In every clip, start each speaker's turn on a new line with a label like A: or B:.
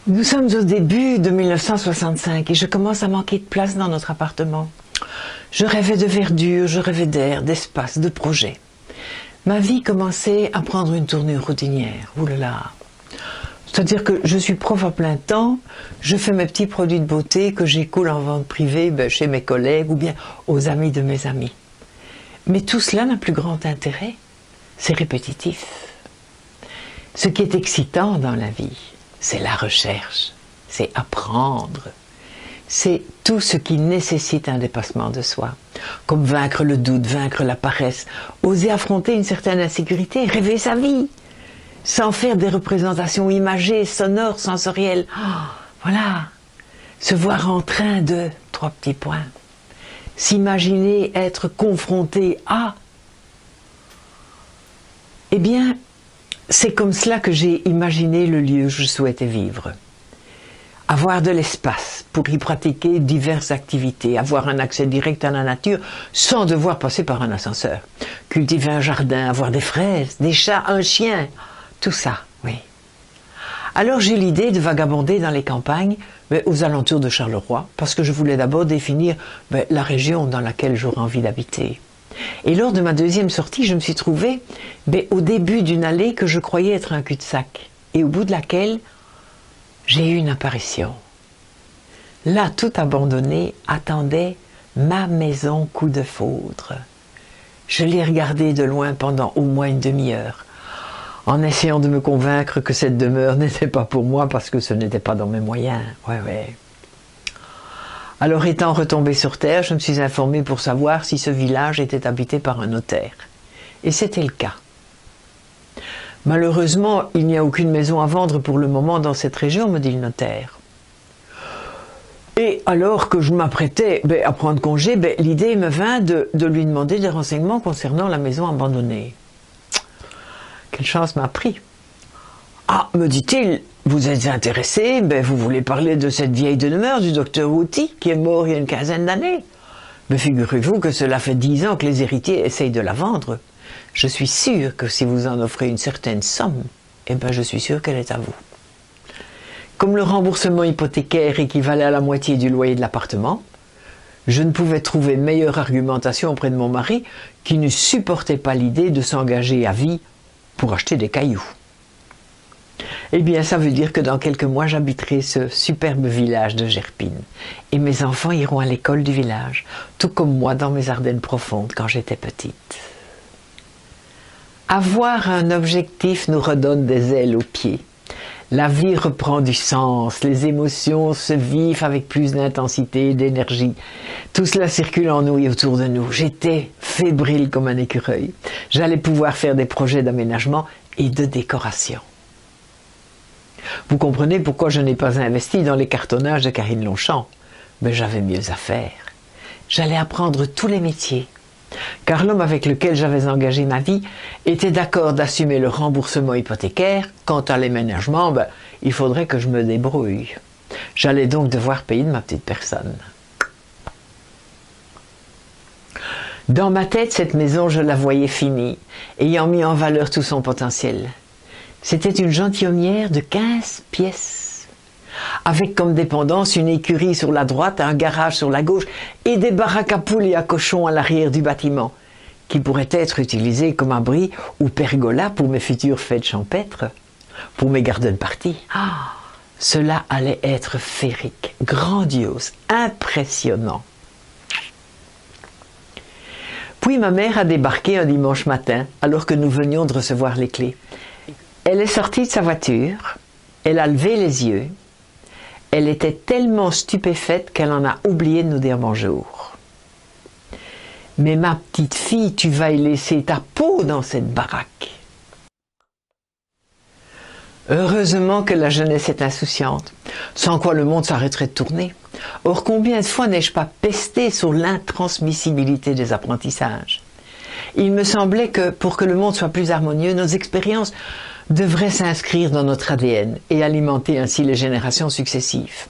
A: Nous sommes au début de 1965 et je commence à manquer de place dans notre appartement. Je rêvais de verdure, je rêvais d'air, d'espace, de projets. Ma vie commençait à prendre une tournure routinière. Ouh là là. C'est-à-dire que je suis prof à plein temps, je fais mes petits produits de beauté que j'écoule en vente privée chez mes collègues ou bien aux amis de mes amis. Mais tout cela n'a plus grand intérêt. C'est répétitif. Ce qui est excitant dans la vie, c'est la recherche, c'est apprendre. C'est tout ce qui nécessite un dépassement de soi, comme vaincre le doute, vaincre la paresse, oser affronter une certaine insécurité, rêver sa vie, sans faire des représentations imagées, sonores, sensorielles. Oh, voilà, se voir en train de, 3 petits points, s'imaginer être confronté à. Eh bien, c'est comme cela que j'ai imaginé le lieu où je souhaitais vivre. Avoir de l'espace pour y pratiquer diverses activités, avoir un accès direct à la nature sans devoir passer par un ascenseur. Cultiver un jardin, avoir des fraises, des chats, un chien, tout ça, oui. Alors j'ai eu l'idée de vagabonder dans les campagnes, aux alentours de Charleroi, parce que je voulais d'abord définir la région dans laquelle j'aurais envie d'habiter. Et lors de ma deuxième sortie, je me suis trouvée au début d'une allée que je croyais être un cul-de-sac, et au bout de laquelle j'ai eu une apparition. Là, tout abandonné, attendait ma maison coup de foudre. Je l'ai regardée de loin pendant au moins une demi-heure, en essayant de me convaincre que cette demeure n'était pas pour moi parce que ce n'était pas dans mes moyens. Ouais. Alors, étant retombée sur terre, je me suis informée pour savoir si ce village était habité par un notaire. Et c'était le cas. Malheureusement, il n'y a aucune maison à vendre pour le moment dans cette région, me dit le notaire. Et alors que je m'apprêtais à prendre congé, l'idée me vint de lui demander des renseignements concernant la maison abandonnée. Quelle chance m'a pris. Ah, me dit-il, vous êtes intéressé, vous voulez parler de cette vieille demeure du docteur Wouty, qui est mort il y a une quinzaine d'années. Mais figurez-vous que cela fait 10 ans que les héritiers essayent de la vendre. Je suis sûr que si vous en offrez une certaine somme, je suis sûr qu'elle est à vous. Comme le remboursement hypothécaire équivalait à la moitié du loyer de l'appartement, je ne pouvais trouver meilleure argumentation auprès de mon mari qui ne supportait pas l'idée de s'engager à vie pour acheter des cailloux. Eh bien, ça veut dire que dans quelques mois, j'habiterai ce superbe village de Gerpine. Et mes enfants iront à l'école du village, tout comme moi dans mes Ardennes profondes quand j'étais petite. Avoir un objectif nous redonne des ailes aux pieds. La vie reprend du sens, les émotions se vivent avec plus d'intensité et d'énergie. Tout cela circule en nous et autour de nous. J'étais fébrile comme un écureuil. J'allais pouvoir faire des projets d'aménagement et de décoration. Vous comprenez pourquoi je n'ai pas investi dans les cartonnages de Karine Longchamp. Mais j'avais mieux à faire. J'allais apprendre tous les métiers. Car l'homme avec lequel j'avais engagé ma vie était d'accord d'assumer le remboursement hypothécaire. Quant à l'aménagement, il faudrait que je me débrouille. J'allais donc devoir payer de ma petite personne. Dans ma tête, cette maison, je la voyais finie, ayant mis en valeur tout son potentiel. C'était une gentilhommière de 15 pièces, avec comme dépendance une écurie sur la droite, un garage sur la gauche et des baraques à poules et à cochons à l'arrière du bâtiment, qui pourraient être utilisés comme abri ou pergola pour mes futures fêtes champêtres, pour mes garden parties. Ah, cela allait être féerique, grandiose, impressionnant. Puis ma mère a débarqué un dimanche matin, alors que nous venions de recevoir les clés. Elle est sortie de sa voiture, elle a levé les yeux, elle était tellement stupéfaite qu'elle en a oublié de nous dire bonjour. « Mais ma petite fille, tu vas y laisser ta peau dans cette baraque. » Heureusement que la jeunesse est insouciante, sans quoi le monde s'arrêterait de tourner. Or, combien de fois n'ai-je pas pesté sur l'intransmissibilité des apprentissages? Il me semblait que, pour que le monde soit plus harmonieux, nos expériences devraient s'inscrire dans notre ADN et alimenter ainsi les générations successives.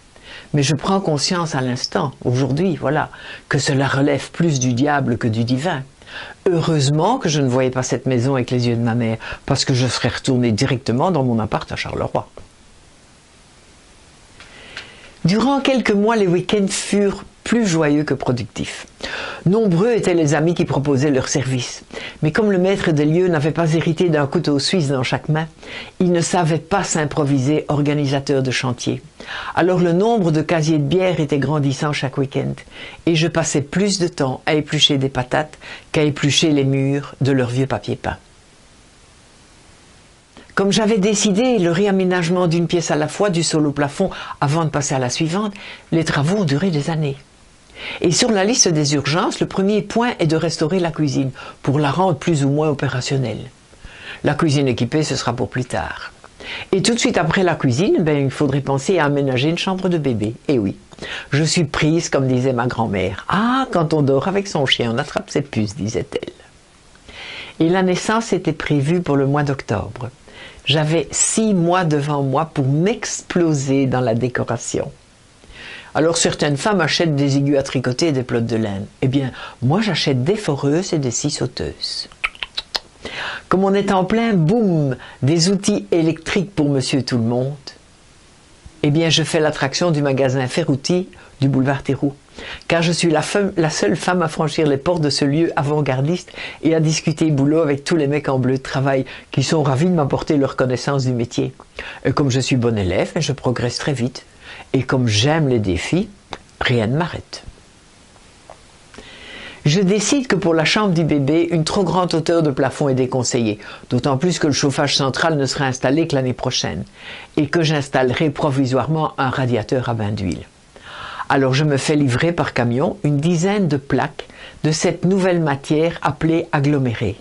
A: Mais je prends conscience à l'instant, aujourd'hui, voilà, que cela relève plus du diable que du divin. Heureusement que je ne voyais pas cette maison avec les yeux de ma mère, parce que je serais retourné directement dans mon appart à Charleroi. Durant quelques mois, les week-ends furent plus joyeux que productifs. Nombreux étaient les amis qui proposaient leurs services. Mais comme le maître des lieux n'avait pas hérité d'un couteau suisse dans chaque main, il ne savait pas s'improviser organisateur de chantier. Alors le nombre de casiers de bière était grandissant chaque week-end, et je passais plus de temps à éplucher des patates qu'à éplucher les murs de leur vieux papier peint. Comme j'avais décidé le réaménagement d'une pièce à la fois du sol au plafond avant de passer à la suivante, les travaux ont duré des années. Et sur la liste des urgences, le premier point est de restaurer la cuisine pour la rendre plus ou moins opérationnelle. La cuisine équipée, ce sera pour plus tard. Et tout de suite après la cuisine, il faudrait penser à aménager une chambre de bébé. Et oui, je suis prise, comme disait ma grand-mère. Ah, quand on dort avec son chien, on attrape ses puces, disait-elle. Et la naissance était prévue pour le mois d'octobre. J'avais 6 mois devant moi pour m'exploser dans la décoration. Alors certaines femmes achètent des aiguilles à tricoter et des pelotes de laine. Eh bien, moi j'achète des foreuses et des scies sauteuses. Comme on est en plein boom des outils électriques pour monsieur tout le monde, eh bien je fais l'attraction du magasin Ferrouti du boulevard Théroux. Car je suis la seule femme à franchir les portes de ce lieu avant-gardiste et à discuter boulot avec tous les mecs en bleu de travail qui sont ravis de m'apporter leur connaissance du métier. Et comme je suis bon élève, je progresse très vite. Et comme j'aime les défis, rien ne m'arrête. Je décide que pour la chambre du bébé, une trop grande hauteur de plafond est déconseillée, d'autant plus que le chauffage central ne sera installé que l'année prochaine, et que j'installerai provisoirement un radiateur à bain d'huile. Alors je me fais livrer par camion une dizaine de plaques de cette nouvelle matière appelée aggloméré.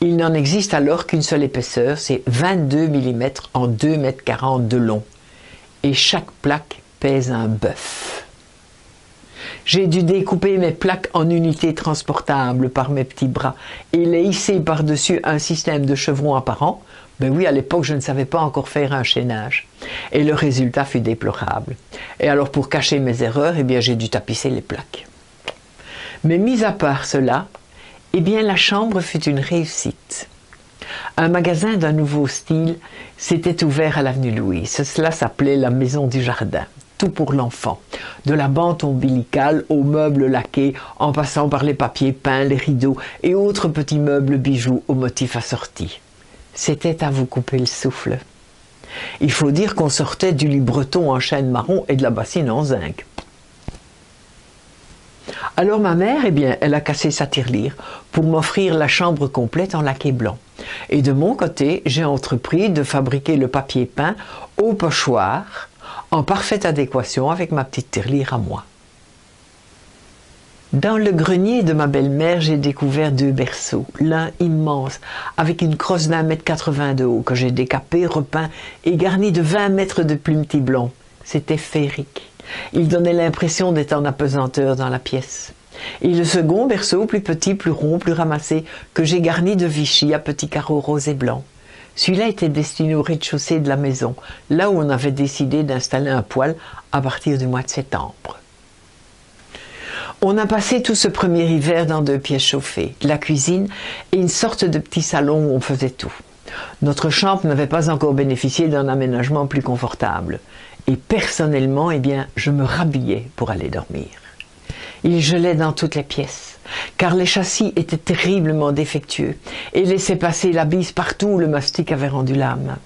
A: Il n'en existe alors qu'une seule épaisseur, c'est 22 mm en 2,40 m de long. Et chaque plaque pèse un bœuf. J'ai dû découper mes plaques en unités transportables par mes petits bras et les hisser par-dessus un système de chevrons apparent. Ben oui, à l'époque, je ne savais pas encore faire un chaînage. Et le résultat fut déplorable. Et alors, pour cacher mes erreurs, eh bien, j'ai dû tapisser les plaques. Mais mis à part cela, eh bien, la chambre fut une réussite. Un magasin d'un nouveau style s'était ouvert à l'avenue Louise. Cela s'appelait la Maison du Jardin. Tout pour l'enfant. De la bande ombilicale aux meubles laqués, en passant par les papiers peints, les rideaux et autres petits meubles bijoux aux motifs assortis. C'était à vous couper le souffle. Il faut dire qu'on sortait du lit breton en chêne marron et de la bassine en zinc. Alors ma mère, eh bien, elle a cassé sa tirelire pour m'offrir la chambre complète en laqué blanc. Et de mon côté, j'ai entrepris de fabriquer le papier peint au pochoir en parfaite adéquation avec ma petite tirelire à moi. Dans le grenier de ma belle-mère, j'ai découvert 2 berceaux, l'un immense, avec une crosse d'1,80 m de haut que j'ai décapé, repeint et garni de 20 mètres de plumetis blanc. C'était féerique. Il donnait l'impression d'être en apesanteur dans la pièce. Et le second berceau, plus petit, plus rond, plus ramassé, que j'ai garni de Vichy à petits carreaux roses et blancs. Celui-là était destiné au rez-de-chaussée de la maison, là où on avait décidé d'installer un poêle à partir du mois de septembre. On a passé tout ce premier hiver dans 2 pièces chauffées, la cuisine et une sorte de petit salon où on faisait tout. Notre chambre n'avait pas encore bénéficié d'un aménagement plus confortable. Et personnellement, eh bien, je me rhabillais pour aller dormir. Il gelait dans toutes les pièces, car les châssis étaient terriblement défectueux et laissaient passer la bise partout où le mastic avait rendu l'âme.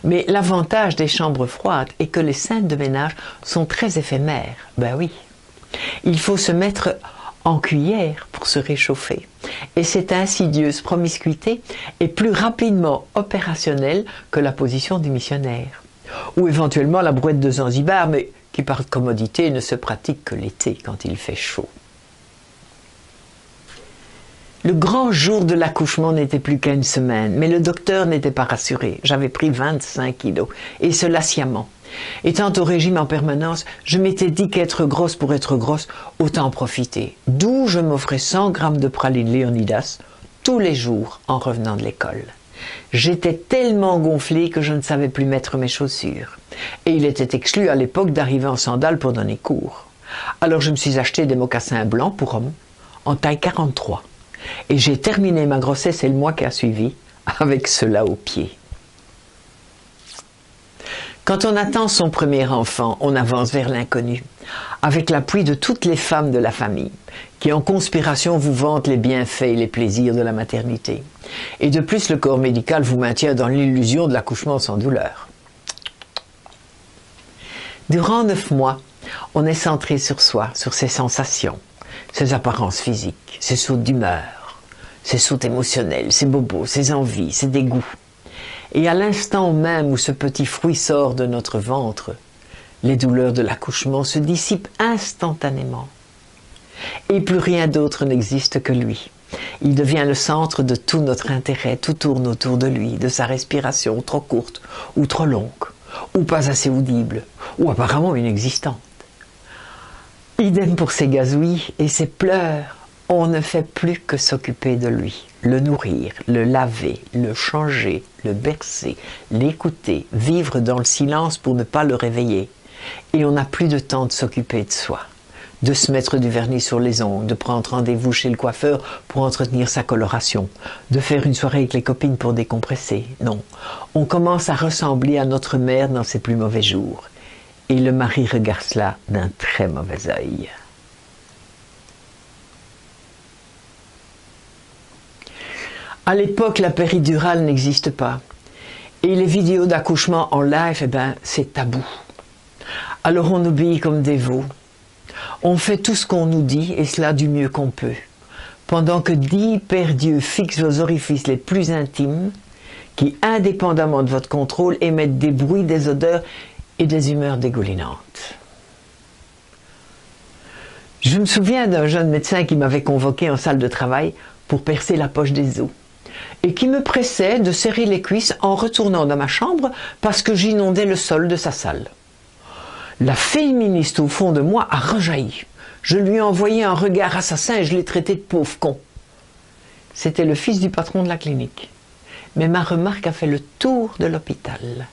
A: Mais l'avantage des chambres froides est que les scènes de ménage sont très éphémères. Ben oui. Il faut se mettre en cuillère pour se réchauffer. Et cette insidieuse promiscuité est plus rapidement opérationnelle que la position du missionnaire. Ou éventuellement la brouette de Zanzibar, mais qui par commodité ne se pratique que l'été quand il fait chaud. Le grand jour de l'accouchement n'était plus qu'à une semaine, mais le docteur n'était pas rassuré. J'avais pris 25 kilos, et cela sciemment. Étant au régime en permanence, je m'étais dit qu'être grosse pour être grosse, autant en profiter. D'où je m'offrais 100 grammes de praline Léonidas tous les jours en revenant de l'école. J'étais tellement gonflée que je ne savais plus mettre mes chaussures. Et il était exclu à l'époque d'arriver en sandales pour donner cours. Alors je me suis acheté des mocassins blancs pour homme, en taille 43. Et j'ai terminé ma grossesse et le mois qui a suivi avec cela aux pieds. Quand on attend son premier enfant, on avance vers l'inconnu, avec l'appui de toutes les femmes de la famille, qui en conspiration vous vantent les bienfaits et les plaisirs de la maternité. Et de plus, le corps médical vous maintient dans l'illusion de l'accouchement sans douleur. Durant 9 mois, on est centré sur soi, sur ses sensations, ses apparences physiques, ses sautes d'humeur, ses sautes émotionnelles, ses bobos, ses envies, ses dégoûts. Et à l'instant même où ce petit fruit sort de notre ventre, les douleurs de l'accouchement se dissipent instantanément. Et plus rien d'autre n'existe que lui. Il devient le centre de tout notre intérêt, tout tourne autour de lui, de sa respiration trop courte ou trop longue, ou pas assez audible, ou apparemment inexistante. Idem pour ses gazouilles et ses pleurs. On ne fait plus que s'occuper de lui, le nourrir, le laver, le changer, le bercer, l'écouter, vivre dans le silence pour ne pas le réveiller. Et on n'a plus de temps de s'occuper de soi, de se mettre du vernis sur les ongles, de prendre rendez-vous chez le coiffeur pour entretenir sa coloration, de faire une soirée avec les copines pour décompresser. Non, on commence à ressembler à notre mère dans ses plus mauvais jours. Et le mari regarde cela d'un très mauvais œil. À l'époque, la péridurale n'existe pas. Et les vidéos d'accouchement en live, eh ben, c'est tabou. Alors on obéit comme des veaux. On fait tout ce qu'on nous dit, et cela du mieux qu'on peut. Pendant que 10 pères Dieu fixent vos orifices les plus intimes, qui, indépendamment de votre contrôle, émettent des bruits, des odeurs et des humeurs dégoulinantes. Je me souviens d'un jeune médecin qui m'avait convoqué en salle de travail pour percer la poche des os, et qui me pressait de serrer les cuisses en retournant dans ma chambre parce que j'inondais le sol de sa salle. La féministe au fond de moi a rejailli. Je lui ai envoyé un regard assassin et je l'ai traité de pauvre con. C'était le fils du patron de la clinique. Mais ma remarque a fait le tour de l'hôpital,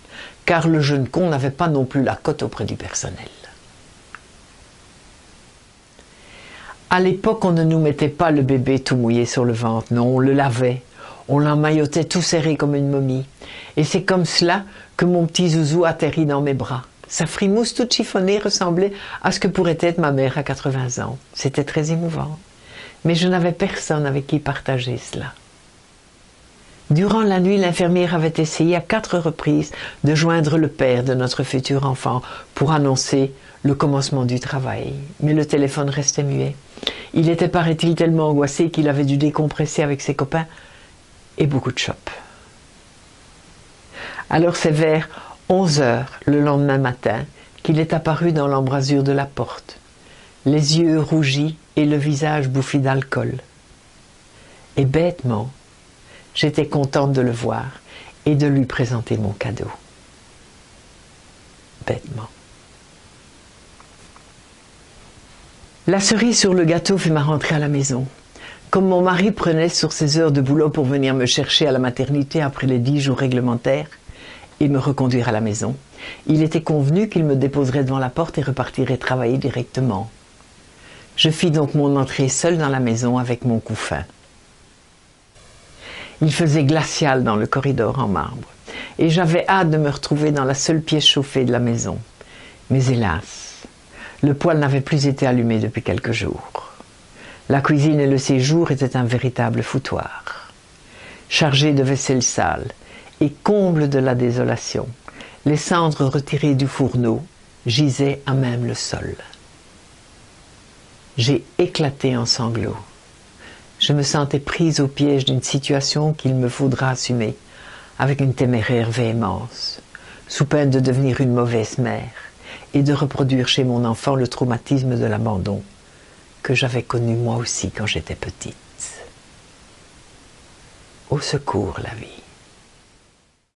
A: car le jeune con n'avait pas non plus la cote auprès du personnel. À l'époque, on ne nous mettait pas le bébé tout mouillé sur le ventre, non, on le lavait. On l'emmaillotait tout serré comme une momie. Et c'est comme cela que mon petit zouzou atterrit dans mes bras. Sa frimousse toute chiffonnée ressemblait à ce que pourrait être ma mère à 80 ans. C'était très émouvant. Mais je n'avais personne avec qui partager cela. Durant la nuit, l'infirmière avait essayé à 4 reprises de joindre le père de notre futur enfant pour annoncer le commencement du travail. Mais le téléphone restait muet. Il était, paraît-il, tellement angoissé qu'il avait dû décompresser avec ses copains et beaucoup de chopes. Alors c'est vers 11 heures le lendemain matin qu'il est apparu dans l'embrasure de la porte, les yeux rougis et le visage bouffi d'alcool. Et bêtement, j'étais contente de le voir et de lui présenter mon cadeau. Bêtement. La cerise sur le gâteau fait ma rentrée à la maison. Comme mon mari prenait sur ses heures de boulot pour venir me chercher à la maternité après les 10 jours réglementaires et me reconduire à la maison, il était convenu qu'il me déposerait devant la porte et repartirait travailler directement. Je fis donc mon entrée seule dans la maison avec mon couffin. Il faisait glacial dans le corridor en marbre et j'avais hâte de me retrouver dans la seule pièce chauffée de la maison. Mais hélas, le poêle n'avait plus été allumé depuis quelques jours. La cuisine et le séjour étaient un véritable foutoir. Chargé de vaisselle sale et comble de la désolation, les cendres retirées du fourneau gisaient à même le sol. J'ai éclaté en sanglots. Je me sentais prise au piège d'une situation qu'il me faudra assumer avec une téméraire véhémence, sous peine de devenir une mauvaise mère et de reproduire chez mon enfant le traumatisme de l'abandon que j'avais connu moi aussi quand j'étais petite. Au secours, la vie.